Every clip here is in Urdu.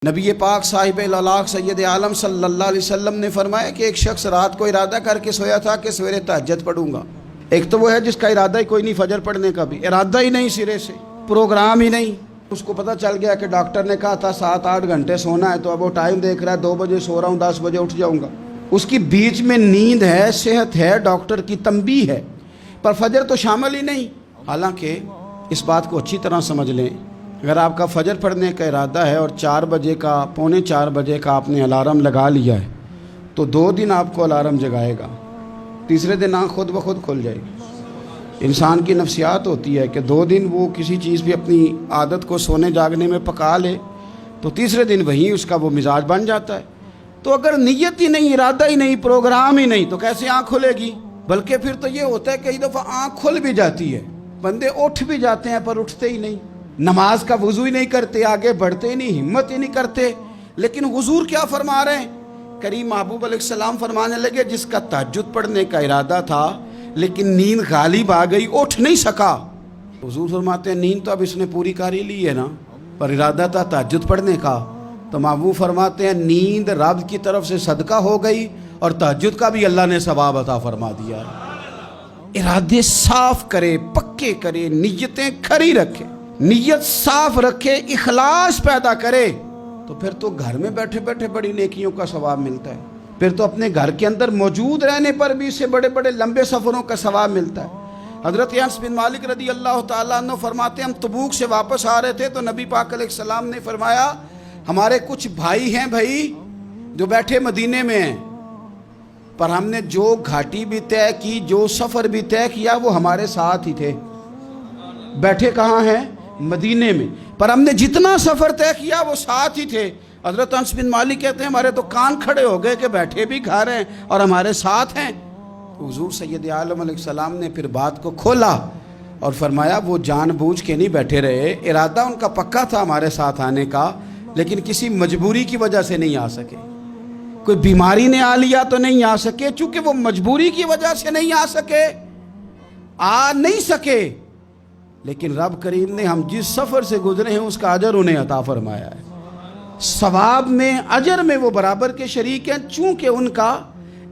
نبی پاک صاحب الاخلاق سید عالم صلی اللہ علیہ وسلم نے فرمایا کہ ایک شخص رات کو ارادہ کر کے سویا تھا کہ سویرے تہجد پڑھوں گا۔ ایک تو وہ ہے جس کا ارادہ ہی کوئی نہیں، فجر پڑھنے کا بھی ارادہ ہی نہیں، سرے سے پروگرام ہی نہیں۔ اس کو پتہ چل گیا کہ ڈاکٹر نے کہا تھا 7-8 گھنٹے سونا ہے، تو اب وہ ٹائم دیکھ رہا ہے 2 بجے سو رہا ہوں، 10 بجے اٹھ جاؤں گا۔ اس کی بیچ میں نیند ہے، صحت ہے، ڈاکٹر کی تنبیہ ہے، پر فجر تو شامل ہی نہیں۔ حالانکہ اس بات کو اچھی طرح سمجھ لیں، اگر آپ کا فجر پڑھنے کا ارادہ ہے اور 4 بجے کا 3:45 بجے کا آپ نے الارم لگا لیا ہے، تو 2 دن آپ کو الارم جگائے گا، تیسرے دن آنکھ خود بخود کھل جائے گی۔ انسان کی نفسیات ہوتی ہے کہ 2 دن وہ کسی چیز بھی اپنی عادت کو سونے جاگنے میں پکا لے تو تیسرے دن وہیں اس کا وہ مزاج بن جاتا ہے۔ تو اگر نیت ہی نہیں، ارادہ ہی نہیں، پروگرام ہی نہیں، تو کیسے آنکھ کھلے گی؟ بلکہ پھر تو یہ ہوتا ہے کئی دفعہ آنکھ کھل بھی جاتی ہے، بندے اٹھ بھی جاتے ہیں پر اٹھتے ہی نہیں، نماز کا وضو ہی نہیں کرتے، آگے بڑھتے ہی نہیں، ہمت ہی نہیں کرتے۔ لیکن حضور کیا فرما رہے ہیں؟ کریم محبوب علیہ السلام فرمانے لگے جس کا تہجد پڑھنے کا ارادہ تھا لیکن نیند غالب آ گئی، اٹھ نہیں سکا۔ حضور فرماتے ہیں نیند تو اب اس نے پوری کر ہی لی ہے نا، پر ارادہ تھا تہجد پڑھنے کا۔ تو محبوب فرماتے ہیں نیند رب کی طرف سے صدقہ ہو گئی اور تہجد کا بھی اللہ نے ثواب عطا فرما دیا۔ ارادے صاف کرے، پکے کرے، نیتیں کھری رکھے، نیت صاف رکھے، اخلاص پیدا کرے، تو پھر تو گھر میں بیٹھے بیٹھے بڑی نیکیوں کا ثواب ملتا ہے۔ پھر تو اپنے گھر کے اندر موجود رہنے پر بھی اسے بڑے بڑے لمبے سفروں کا ثواب ملتا ہے۔ حضرت انس بن مالک رضی اللہ تعالیٰ عنہ فرماتے ہیں ہم تبوک سے واپس آ رہے تھے تو نبی پاک علیہ السلام نے فرمایا ہمارے کچھ بھائی ہیں بھائی جو بیٹھے مدینے میں ہیں، پر ہم نے جو گھاٹی بھی طے کی، جو سفر بھی طے کیا، وہ ہمارے ساتھ ہی تھے۔ بیٹھے کہاں ہیں؟ مدینے میں، پر ہم نے جتنا سفر طے کیا وہ ساتھ ہی تھے۔ حضرت انس بن مالک کہتے ہیں ہمارے تو کان کھڑے ہو گئے کہ بیٹھے بھی گھر ہیں اور ہمارے ساتھ ہیں۔ حضور سید عالم علیہ السلام نے پھر بات کو کھولا اور فرمایا وہ جان بوجھ کے نہیں بیٹھے رہے، ارادہ ان کا پکا تھا ہمارے ساتھ آنے کا، لیکن کسی مجبوری کی وجہ سے نہیں آ سکے۔ کوئی بیماری نے آ لیا تو نہیں آ سکے، چونکہ وہ مجبوری کی وجہ سے نہیں آ سکے، آ نہیں سکے، لیکن رب کریم نے ہم جس سفر سے گزرے ہیں اس کا اجر انہیں عطا فرمایا ہے۔ ثواب میں، اجر میں وہ برابر کے شریک ہیں، چونکہ ان کا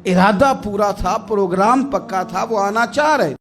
ارادہ پورا تھا، پروگرام پکا تھا، وہ آنا چاہ رہے۔